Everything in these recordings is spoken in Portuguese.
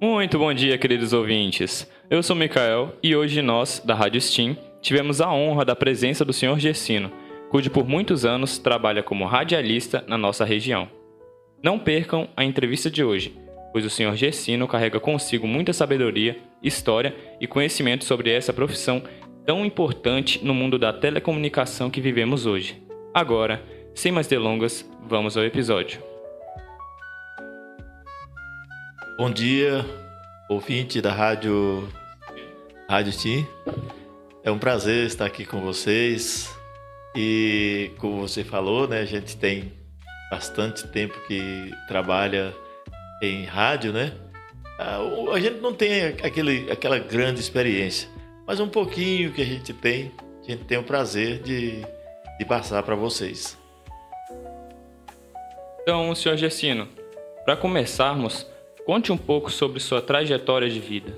Muito bom dia, queridos ouvintes. Eu sou Mikael e hoje nós, da Rádio Steam, tivemos a honra da presença do Sr. Gessino, cujo por muitos anos trabalha como radialista na nossa região. Não percam a entrevista de hoje, pois o Sr. Gessino carrega consigo muita sabedoria, história e conhecimento sobre essa profissão tão importante no mundo da telecomunicação que vivemos hoje. Agora, sem mais delongas, vamos ao episódio. Bom dia, ouvinte da Rádio Steam. É um prazer estar aqui com vocês. E como você falou, né, a gente tem bastante tempo que trabalha em rádio, né? A gente não tem aquela grande experiência, mas um pouquinho que a gente tem o prazer de passar para vocês. Então, Sr. Gessino, para começarmos, conte um pouco sobre sua trajetória de vida.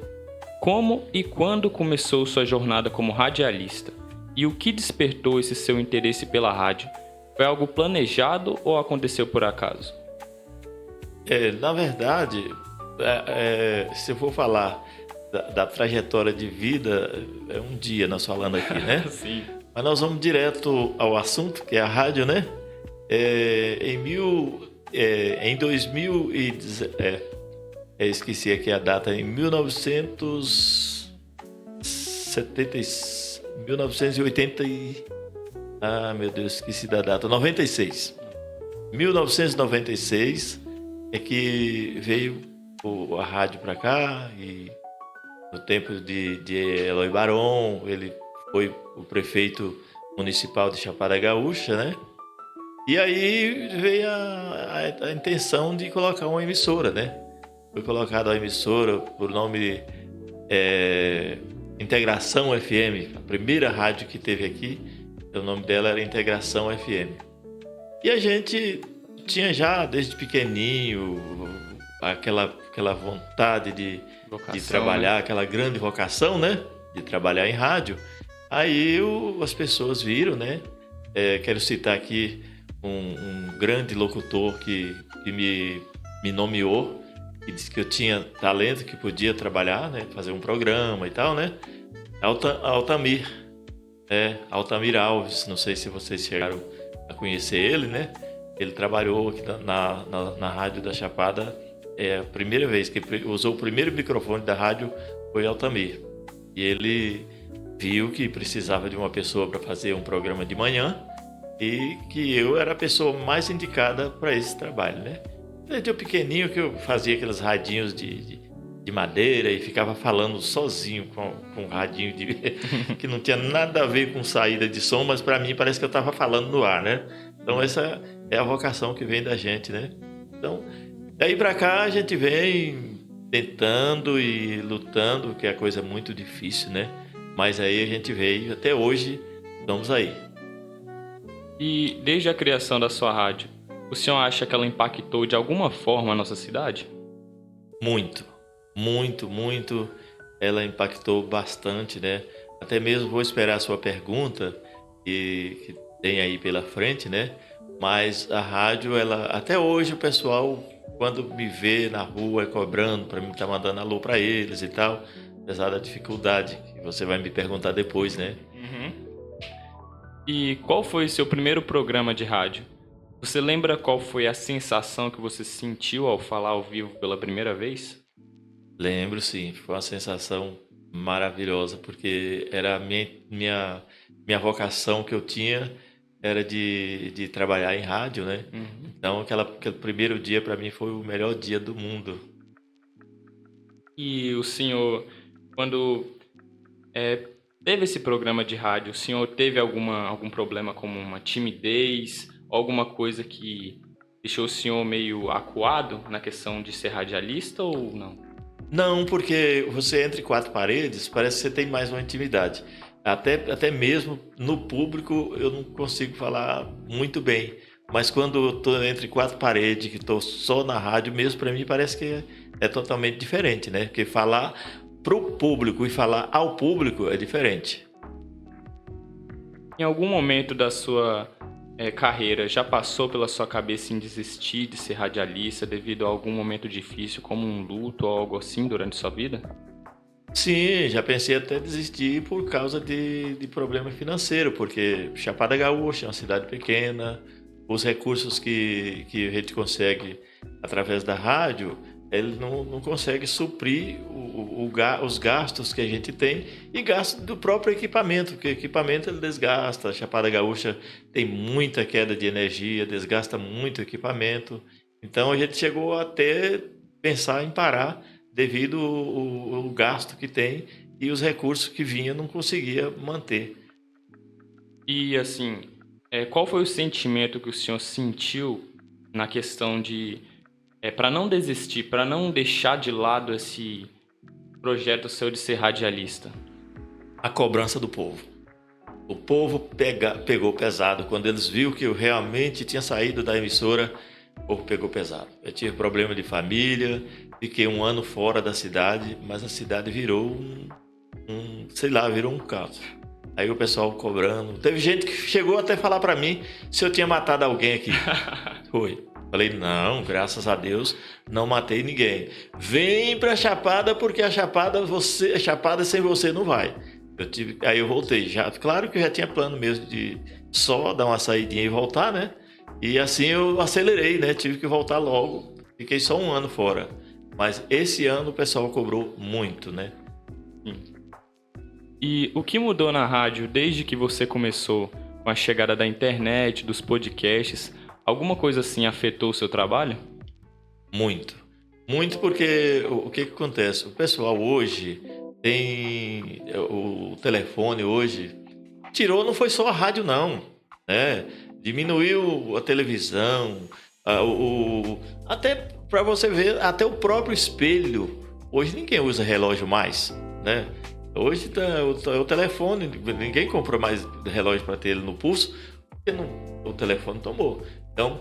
Como e quando começou sua jornada como radialista? E o que despertou esse seu interesse pela rádio? Foi algo planejado ou aconteceu por acaso? Na verdade, se eu for falar da trajetória de vida, é um dia nós falando aqui, né? Sim. Mas nós vamos direto ao assunto, que é a rádio, né? Em 2010... esqueci aqui a data, em 1980 meu Deus, esqueci da data, 96. 1996 é que veio a rádio para cá, e no tempo de Eloy Barão, ele foi o prefeito municipal de Chapada Gaúcha, né? E aí veio a intenção de colocar uma emissora, né? Foi colocada a emissora por nome Integração FM. A primeira rádio que teve aqui, o nome dela era Integração FM. E a gente tinha já, desde pequenininho, aquela vontade de trabalhar, né? Aquela grande vocação, né? De trabalhar em rádio. Aí as pessoas viram, né? Quero citar aqui um grande locutor que me nomeou, que disse que eu tinha talento, que podia trabalhar, né? Fazer um programa e tal, né? Altamir Alves, não sei se vocês chegaram a conhecer ele, né? Ele trabalhou aqui na Rádio da Chapada. A primeira vez que usou o primeiro microfone da rádio foi Altamir. E ele viu que precisava de uma pessoa para fazer um programa de manhã e que eu era a pessoa mais indicada para esse trabalho, né? Desde eu pequenininho que eu fazia aqueles radinhos de madeira e ficava falando sozinho com um radinho que não tinha nada a ver com saída de som, mas para mim parece que eu estava falando no ar, né? Então essa é a vocação que vem da gente, né? Então, daí para cá a gente vem tentando e lutando, que é coisa muito difícil, né? Mas aí a gente veio, até hoje, estamos aí. E desde a criação da sua rádio, o senhor acha que ela impactou de alguma forma a nossa cidade? Muito. Ela impactou bastante, né? Até mesmo vou esperar a sua pergunta, que tem aí pela frente, né? Mas a rádio, até hoje o pessoal, quando me vê na rua cobrando para mim estar mandando alô para eles e tal, apesar da dificuldade, que você vai me perguntar depois, né? Uhum. E qual foi o seu primeiro programa de rádio? Você lembra qual foi a sensação que você sentiu ao falar ao vivo pela primeira vez? Lembro, sim. Foi uma sensação maravilhosa, porque era a minha vocação que eu tinha, era de trabalhar em rádio, né? Uhum. Então, aquele primeiro dia para mim foi o melhor dia do mundo. E o senhor, quando teve esse programa de rádio, o senhor teve algum problema como uma timidez, alguma coisa que deixou o senhor meio acuado na questão de ser radialista ou não? Não, porque você entre quatro paredes, parece que você tem mais uma intimidade. Até mesmo no público eu não consigo falar muito bem. Mas quando eu estou entre quatro paredes, que estou só na rádio mesmo, para mim parece que é totalmente diferente, né? Porque falar pro público e falar ao público é diferente. Em algum momento da sua carreira, já passou pela sua cabeça em desistir de ser radialista devido a algum momento difícil, como um luto ou algo assim durante sua vida? Sim, já pensei até desistir por causa de problema financeiro, porque Chapada Gaúcha é uma cidade pequena, os recursos que a gente consegue através da rádio, ele não consegue suprir os gastos que a gente tem e gastos do próprio equipamento, porque o equipamento ele desgasta. A Chapada Gaúcha tem muita queda de energia, desgasta muito o equipamento. Então a gente chegou até pensar em parar devido ao gasto que tem e os recursos que vinha não conseguia manter. E assim, qual foi o sentimento que o senhor sentiu na questão de, para não desistir, para não deixar de lado esse projeto seu de ser radialista? A cobrança do povo. O povo pegou pesado. Quando eles viram que eu realmente tinha saído da emissora, o povo pegou pesado. Eu tive problema de família, fiquei 1 ano fora da cidade, mas a cidade virou virou um caos. Aí o pessoal cobrando. Teve gente que chegou até a falar pra mim se eu tinha matado alguém aqui. Foi. Falei, não, graças a Deus, não matei ninguém. Vem pra Chapada, porque a Chapada sem você não vai. Aí eu voltei. Claro que eu já tinha plano mesmo de só dar uma saidinha e voltar, né? E assim eu acelerei, né? Tive que voltar logo. Fiquei só 1 ano fora. Mas esse ano o pessoal cobrou muito, né? E o que mudou na rádio desde que você começou com a chegada da internet, dos podcasts? Alguma coisa assim afetou o seu trabalho? Muito. Muito porque o que acontece? O pessoal hoje tem o telefone hoje. Não foi só a rádio não, né? Diminuiu a televisão, até para você ver, até o próprio espelho. Hoje ninguém usa relógio mais, né? Hoje o telefone, ninguém comprou mais relógio para ter ele no pulso, porque o telefone tomou. Então,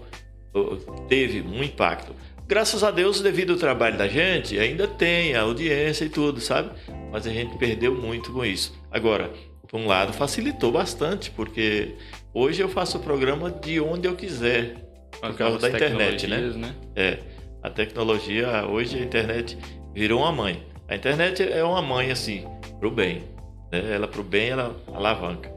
teve um impacto. Graças a Deus, devido ao trabalho da gente, ainda tem a audiência e tudo, sabe? Mas a gente perdeu muito com isso. Agora, por um lado, facilitou bastante, porque hoje eu faço o programa de onde eu quiser, por causa da internet, né? A tecnologia, hoje a internet virou uma mãe. A internet é uma mãe, assim, pro bem, né? Ela pro bem, ela alavanca.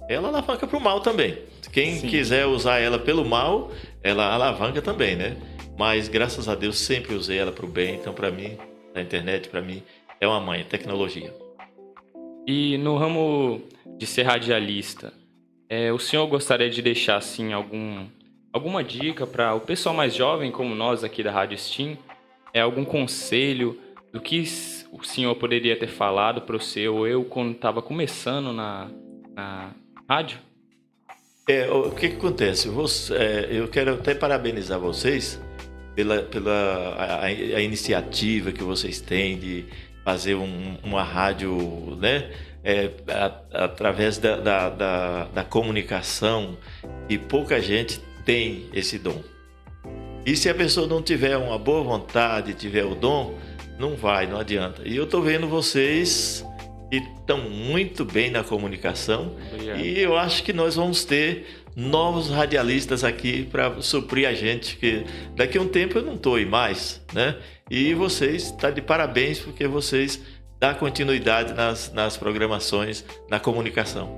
Ela alavanca pro mal também. Quem quiser usar ela pelo mal, ela alavanca também, né? Mas graças a Deus sempre usei ela pro bem. Então para mim, a internet para mim é uma mãe, tecnologia. E no ramo de ser radialista, o senhor gostaria de deixar assim alguma dica para o pessoal mais jovem como nós aqui da Rádio Steam? Algum conselho do que o senhor poderia ter falado para o seu ou eu quando estava começando na rádio? O que acontece? Eu quero até parabenizar vocês pela iniciativa que vocês têm de fazer uma rádio, né? Através da comunicação, e pouca gente tem esse dom. E se a pessoa não tiver uma boa vontade, tiver o dom, não adianta. E eu tô vendo vocês que estão muito bem na comunicação. Obrigado. E eu acho que nós vamos ter novos radialistas aqui para suprir a gente, que daqui a um tempo eu não estou aí mais, né? E vocês estão de parabéns porque vocês dão continuidade nas programações, na comunicação.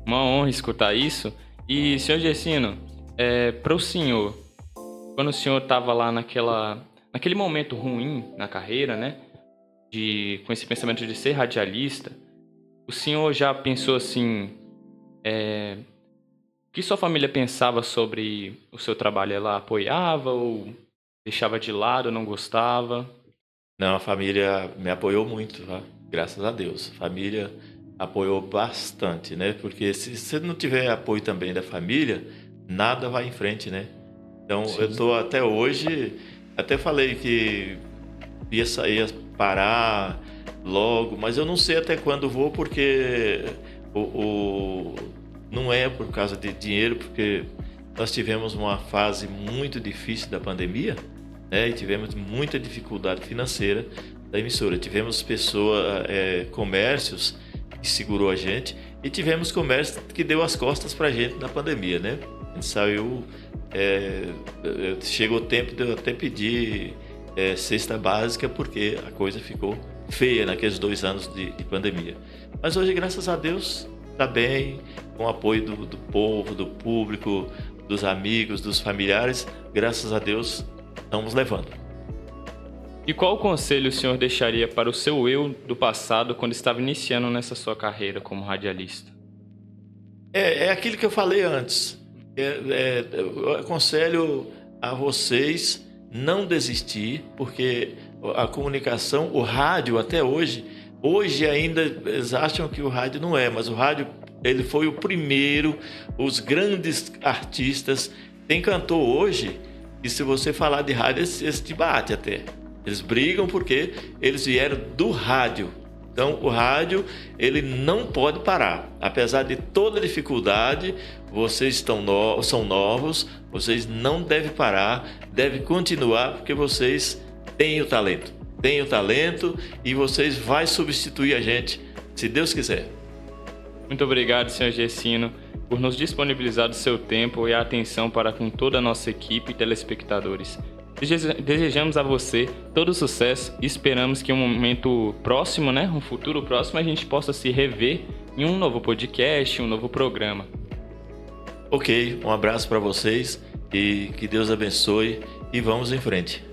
Uma honra escutar isso. E, senhor Gessino, para o senhor, quando o senhor estava lá naquele momento ruim na carreira, né? Com esse pensamento de ser radialista, o senhor já pensou assim, o que sua família pensava sobre o seu trabalho? Ela apoiava ou deixava de lado, não gostava? Não, a família me apoiou muito, tá? Graças a Deus. A família apoiou bastante, né? Porque se você não tiver apoio também da família, nada vai em frente, né? Então, sim, eu estou até hoje, até falei que ia parar logo, mas eu não sei até quando vou, porque não é por causa de dinheiro, porque nós tivemos uma fase muito difícil da pandemia, né? E tivemos muita dificuldade financeira da emissora. Tivemos comércios que segurou a gente, E tivemos comércio que deu as costas para a gente na pandemia, né? A gente saiu, chegou o tempo de eu até pedir cesta básica, porque a coisa ficou feia naqueles 2 anos de pandemia. Mas hoje, graças a Deus, está bem, com o apoio do povo, do público, dos amigos, dos familiares, graças a Deus, estamos levando. E qual conselho o senhor deixaria para o seu eu do passado quando estava iniciando nessa sua carreira como radialista? É aquilo que eu falei antes. Eu aconselho a vocês não desistir, porque a comunicação, o rádio até hoje ainda eles acham que o rádio não é, mas o rádio ele foi o primeiro, os grandes artistas. Tem cantor hoje e se você falar de rádio, eles te batem até. Eles brigam porque eles vieram do rádio. Então, o rádio, ele não pode parar. Apesar de toda dificuldade, vocês são novos, vocês não devem parar, devem continuar, porque vocês têm o talento. Têm o talento e vocês vão substituir a gente, se Deus quiser. Muito obrigado, senhor Gersino, por nos disponibilizar do seu tempo e a atenção para com toda a nossa equipe e telespectadores. Desejamos a você todo sucesso e esperamos que em um momento próximo, um futuro próximo, a gente possa se rever em um novo podcast, um novo programa. Ok, um abraço para vocês e que Deus abençoe e vamos em frente.